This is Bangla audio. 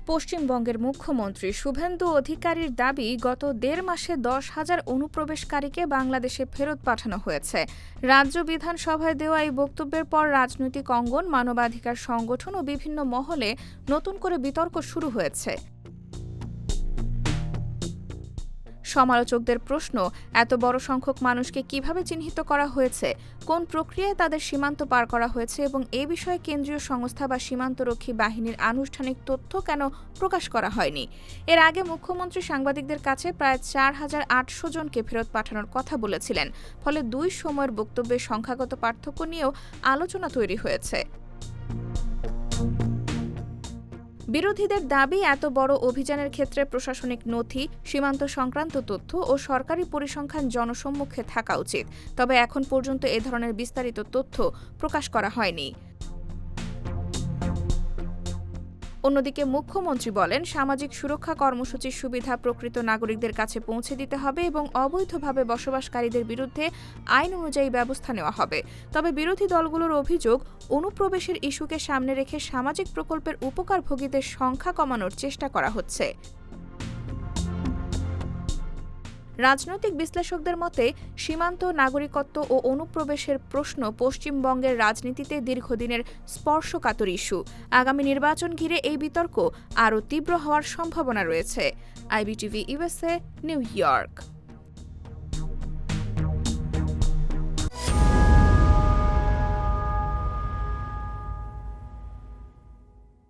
পশ্চিমবঙ্গের মুখ্যমন্ত্রী শুভেন্দু অধিকারীর দাবি, গত ১.৫ মাসে ১০,০০০ অনুপ্রবেশকারীকে বাংলাদেশে ফেরত পাঠানো হয়েছে। রাজ্য বিধানসভায় দেওয়া এই বক্তব্যের পর রাজনৈতিক অঙ্গন, মানবাধিকার সংগঠন ও বিভিন্ন মহলে নতুন করে বিতর্ক শুরু হয়েছে। সমালোচকদের প্রশ্ন, এত বড় সংখ্যক মানুষকে কিভাবে চিহ্নিত করা হয়েছে, কোন প্রক্রিয়ায় তাদের সীমান্ত পার করা হয়েছে এবং এ বিষয়ে কেন্দ্রীয় সংস্থা বা সীমান্তরক্ষী বাহিনীর আনুষ্ঠানিক তথ্য কেন প্রকাশ করা হয়নি। এর আগে মুখ্যমন্ত্রী সাংবাদিকদের কাছে প্রায় ৪,৮০০ জনকে ফেরত পাঠানোর কথা বলেছিলেন। ফলে দুই সময়ের বক্তব্যের সংখ্যাগত পার্থক্য নিয়েও আলোচনা তৈরি হয়েছে। বিরোধীদের দাবি, এত বড় অভিযানের ক্ষেত্রে প্রশাসনিক নথি, সীমান্ত সংক্রান্ত তথ্য ও সরকারি পরিসংখ্যান জনসম্মুখে থাকা উচিত। তবে এখন পর্যন্ত এ ধরনের বিস্তারিত তথ্য প্রকাশ করা হয়নি। অন্যদিকে মুখ্যমন্ত্রী বলেন, সামাজিক সুরক্ষা কর্মসূচির সুবিধা প্রকৃত নাগরিকদের কাছে পৌঁছে দিতে হবে এবং অবৈধভাবে বসবাসকারীদের বিরুদ্ধে আইন অনুযায়ী ব্যবস্থা নেওয়া হবে। তবে বিরোধী দলগুলোর অভিযোগ, অনুপ্রবেশের ইস্যুকে সামনে রেখে সামাজিক প্রকল্পের উপকারভোগীদের সংখ্যা কমানোর চেষ্টা করা হচ্ছে। রাজনৈতিক বিশ্লেষকদের মতে, সীমান্ত, নাগরিকত্ব ও অনুপ্রবেশের প্রশ্ন পশ্চিমবঙ্গের রাজনীতিতে দীর্ঘদিনের স্পর্শকাতর ইস্যু। আগামী নির্বাচন ঘিরে এই বিতর্ক আরও তীব্র হওয়ার সম্ভাবনা রয়েছে। IBTV USA, new York.